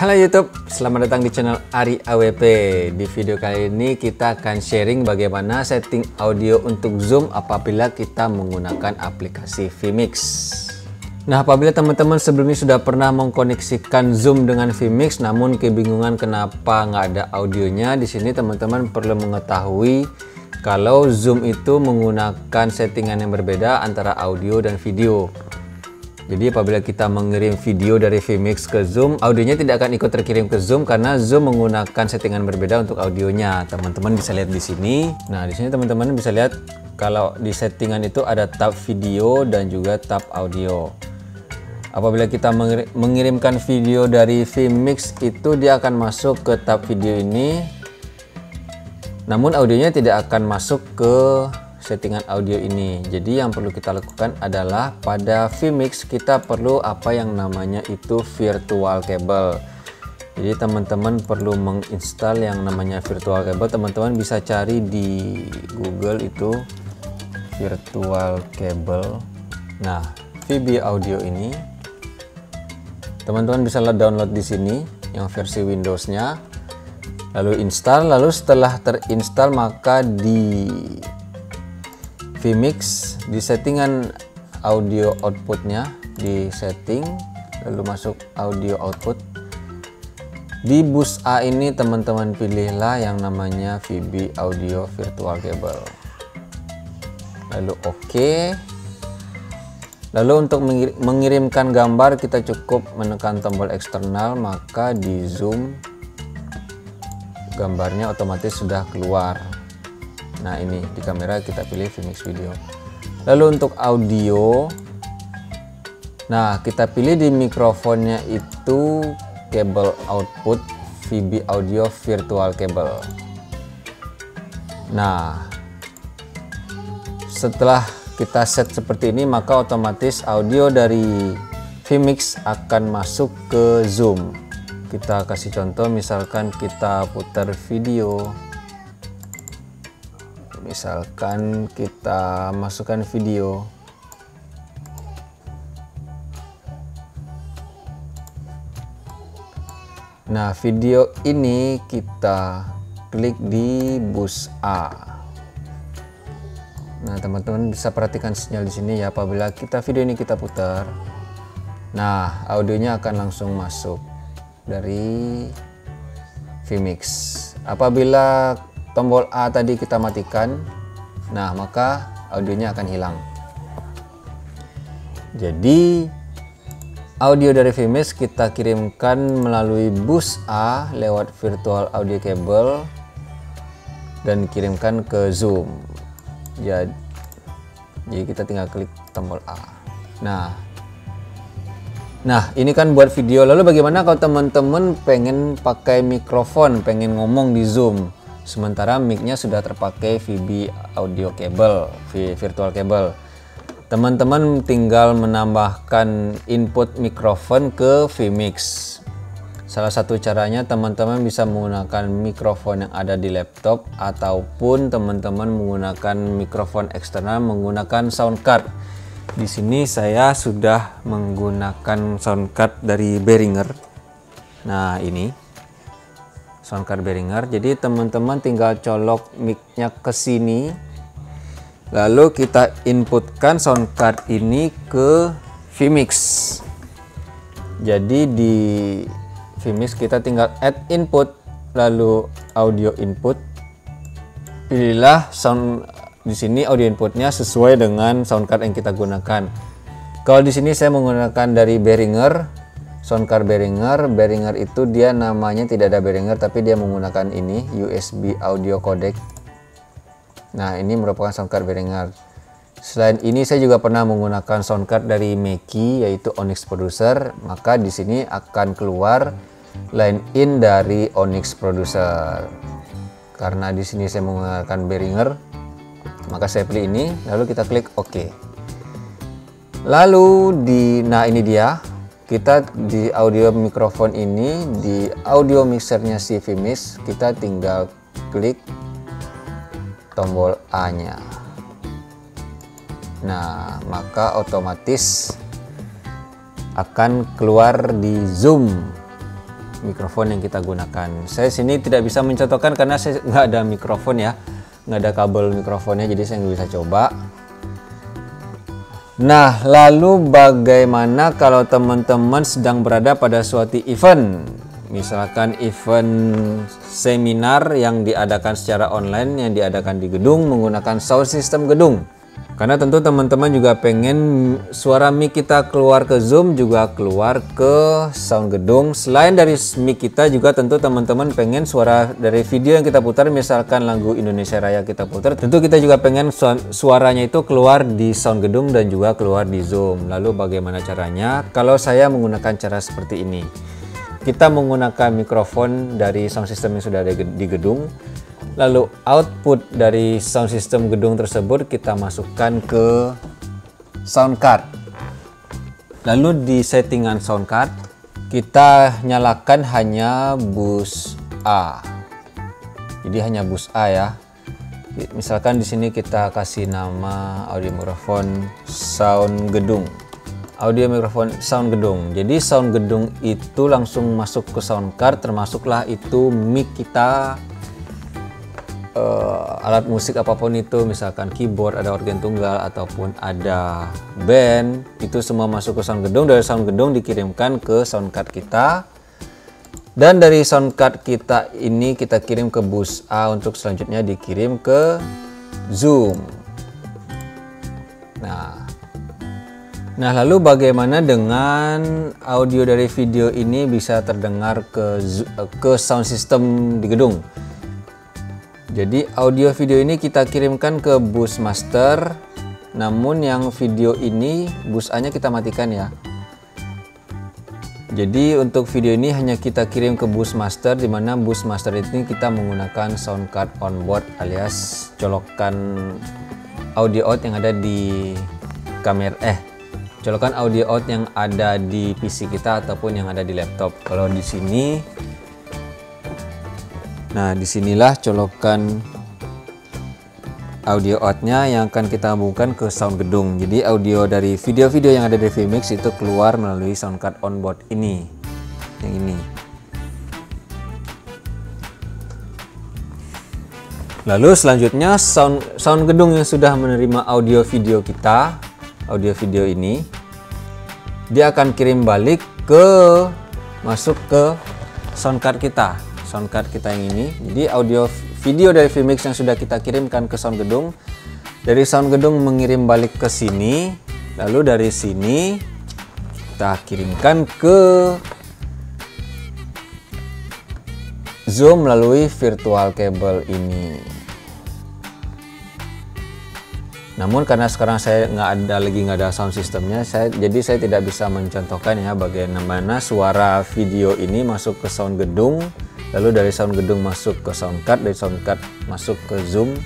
Halo YouTube, selamat datang di channel Ari AWP. Di video kali ini kita akan sharing bagaimana setting audio untuk Zoom apabila kita menggunakan aplikasi vMix. Nah, apabila teman-teman sebelumnya sudah pernah mengkoneksikan Zoom dengan vMix namun kebingungan kenapa nggak ada audionya, di sini teman-teman perlu mengetahui kalau Zoom itu menggunakan settingan yang berbeda antara audio dan video. Jadi apabila kita mengirim video dari vMix ke Zoom, audionya tidak akan ikut terkirim ke Zoom karena Zoom menggunakan settingan berbeda untuk audionya. Teman-teman bisa lihat di sini. Nah, di sini teman-teman bisa lihat kalau di settingan itu ada tab video dan juga tab audio. Apabila kita mengirimkan video dari vMix itu dia akan masuk ke tab video ini. Namun audionya tidak akan masuk ke settingan audio ini. Jadi yang perlu kita lakukan adalah pada vMix kita perlu apa yang namanya itu virtual cable. Jadi teman-teman perlu menginstal yang namanya virtual cable. Teman-teman bisa cari di Google itu virtual cable. Nah, VB audio ini teman-teman bisa download di sini yang versi Windows-nya. Lalu install, lalu setelah terinstall maka di vMix di settingan audio outputnya di setting, lalu masuk audio output. Di bus A ini teman-teman pilihlah yang namanya VB audio virtual cable, lalu OK. Lalu untuk mengirimkan gambar kita cukup menekan tombol eksternal, maka di zoom gambarnya otomatis sudah keluar. Nah, ini di kamera kita pilih vMix video. Lalu untuk audio, nah kita pilih di mikrofonnya itu kabel output VB audio virtual cable. Nah, setelah kita set seperti ini maka otomatis audio dari vMix akan masuk ke Zoom. Kita kasih contoh, misalkan kita putar video. Misalkan kita masukkan video. Nah, video ini kita klik di bus A. Nah, teman-teman bisa perhatikan sinyal di sini ya. Apabila video ini kita putar, nah audionya akan langsung masuk dari vMix. Apabila tombol A tadi kita matikan, nah maka audionya akan hilang. Jadi audio dari vMix kita kirimkan melalui bus A lewat virtual audio cable dan kirimkan ke Zoom. Jadi kita tinggal klik tombol A. Nah ini kan buat video. Lalu bagaimana kalau teman-teman pengen pakai mikrofon, pengen ngomong di Zoom? Sementara mic-nya sudah terpakai VB audio cable, virtual cable. Teman-teman tinggal menambahkan input mikrofon ke vMix. Salah satu caranya teman-teman bisa menggunakan mikrofon yang ada di laptop ataupun teman-teman menggunakan mikrofon eksternal menggunakan sound card. Di sini saya sudah menggunakan sound card dari Behringer. Nah, ini sound card Behringer. Jadi teman-teman tinggal colok mic-nya ke sini, lalu kita inputkan sound card ini ke vMix. Jadi di vMix kita tinggal add input, lalu audio input. Pilihlah sound di sini audio inputnya sesuai dengan sound card yang kita gunakan. Kalau di sini saya menggunakan dari Behringer. Sound card Behringer itu dia namanya tidak ada Behringer tapi dia menggunakan ini USB audio codec. Nah, ini merupakan sound card Behringer. Selain ini saya juga pernah menggunakan sound card dari Mackie yaitu Onyx Producer, maka di sini akan keluar line in dari Onyx Producer. Karena di sini saya menggunakan Behringer, maka saya pilih ini, lalu kita klik OK. Lalu nah ini dia. Kita di audio mikrofon ini, di audio mixernya si vMix, kita tinggal klik tombol A-nya. Nah, maka otomatis akan keluar di Zoom mikrofon yang kita gunakan. Saya sini tidak bisa mencontohkan karena saya nggak ada mikrofon ya, nggak ada kabel mikrofonnya, jadi saya nggak bisa coba. Nah, lalu bagaimana kalau teman-teman sedang berada pada suatu event? Misalkan event seminar yang diadakan secara online, yang diadakan di gedung menggunakan sound system gedung. Karena tentu teman-teman juga pengen suara mic kita keluar ke Zoom, juga keluar ke sound gedung. Selain dari mic kita juga tentu teman-teman pengen suara dari video yang kita putar, misalkan lagu Indonesia Raya kita putar, tentu kita juga pengen suaranya itu keluar di sound gedung dan juga keluar di Zoom. Lalu bagaimana caranya? Kalau saya menggunakan cara seperti ini. Kita menggunakan mikrofon dari sound system yang sudah ada di gedung. Lalu output dari sound system gedung tersebut kita masukkan ke sound card. Lalu di settingan sound card kita nyalakan hanya bus A. Jadi hanya bus A ya. Misalkan di sini kita kasih nama audio mikrofon sound gedung. Audio mikrofon sound gedung. Jadi sound gedung itu langsung masuk ke sound card, termasuklah itu mic kita, alat musik apapun itu, misalkan keyboard, ada organ tunggal ataupun ada band, itu semua masuk ke sound gedung. Dari sound gedung dikirimkan ke sound card kita, dan dari sound card kita ini kita kirim ke bus A untuk selanjutnya dikirim ke Zoom. Nah, lalu bagaimana dengan audio dari video ini bisa terdengar ke sound system di gedung? Jadi audio video ini kita kirimkan ke bus master, namun yang video ini bus A-nya kita matikan ya. Jadi untuk video ini hanya kita kirim ke bus master, di mana bus master ini kita menggunakan sound card onboard alias colokan audio out yang ada di colokan audio out yang ada di PC kita ataupun yang ada di laptop. Kalau di sini, nah disinilah colokan audio outnya yang akan kita hubungkan ke sound gedung. Jadi audio dari video-video yang ada di vMix itu keluar melalui sound card onboard ini, yang ini. Lalu selanjutnya sound gedung yang sudah menerima audio video kita, audio video ini, dia akan kirim balik masuk ke sound card kita yang ini. Jadi audio video dari vMix yang sudah kita kirimkan ke sound gedung, dari sound gedung mengirim balik ke sini, lalu dari sini kita kirimkan ke Zoom melalui virtual cable ini. Namun karena sekarang saya nggak ada sound systemnya, jadi saya tidak bisa mencontohkan ya bagaimana suara video ini masuk ke sound gedung, lalu dari sound gedung masuk ke sound card, dari sound card masuk ke Zoom.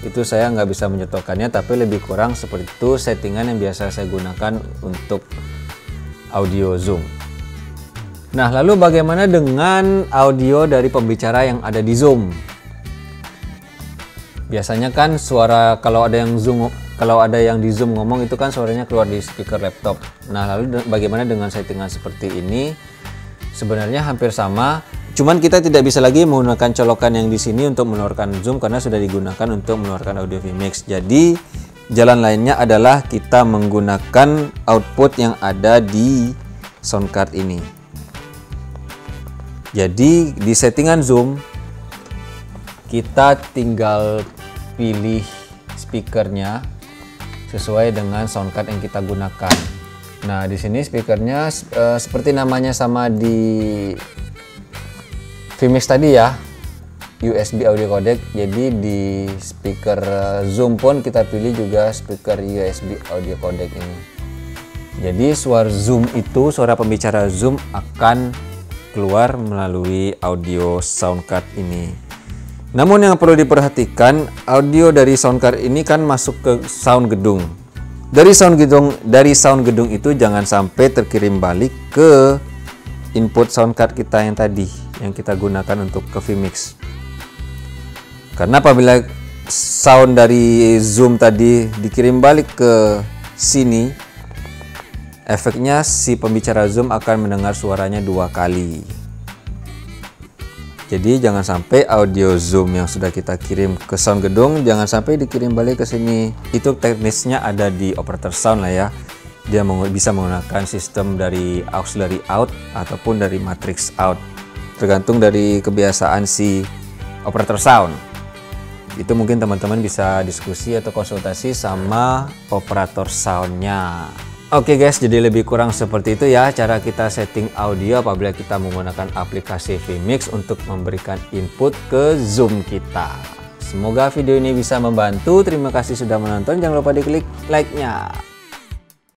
Itu saya nggak bisa mencontohkannya, tapi lebih kurang seperti itu settingan yang biasa saya gunakan untuk audio Zoom. Nah, lalu bagaimana dengan audio dari pembicara yang ada di Zoom? Biasanya kan suara kalau ada yang di Zoom ngomong itu kan suaranya keluar di speaker laptop. Nah, lalu bagaimana dengan settingan seperti ini? Sebenarnya hampir sama, cuman kita tidak bisa lagi menggunakan colokan yang di sini untuk mengeluarkan Zoom karena sudah digunakan untuk mengeluarkan audio vMix. Jadi jalan lainnya adalah kita menggunakan output yang ada di sound card ini. Jadi di settingan Zoom kita tinggal pilih speakernya sesuai dengan sound card yang kita gunakan. Nah, di sini speakernya seperti namanya sama di vMix tadi ya, USB audio codec. Jadi di speaker Zoom pun kita pilih juga speaker USB audio codec ini. Jadi suara Zoom itu, suara pembicara Zoom akan keluar melalui audio sound card ini. Namun yang perlu diperhatikan, audio dari sound card ini kan masuk ke sound gedung. Dari sound gedung itu jangan sampai terkirim balik ke input sound card kita yang tadi, yang kita gunakan untuk ke vMix. Karena apabila sound dari Zoom tadi dikirim balik ke sini, efeknya si pembicara Zoom akan mendengar suaranya dua kali. Jadi jangan sampai audio Zoom yang sudah kita kirim ke sound gedung jangan sampai dikirim balik ke sini. Itu teknisnya ada di operator sound lah ya. Dia bisa menggunakan sistem dari auxiliary out ataupun dari matrix out. Tergantung dari kebiasaan si operator sound. Itu mungkin teman-teman bisa diskusi atau konsultasi sama operator soundnya. Oke guys, jadi lebih kurang seperti itu ya cara kita setting audio apabila kita menggunakan aplikasi vMix untuk memberikan input ke Zoom kita. Semoga video ini bisa membantu. Terima kasih sudah menonton. Jangan lupa diklik like-nya.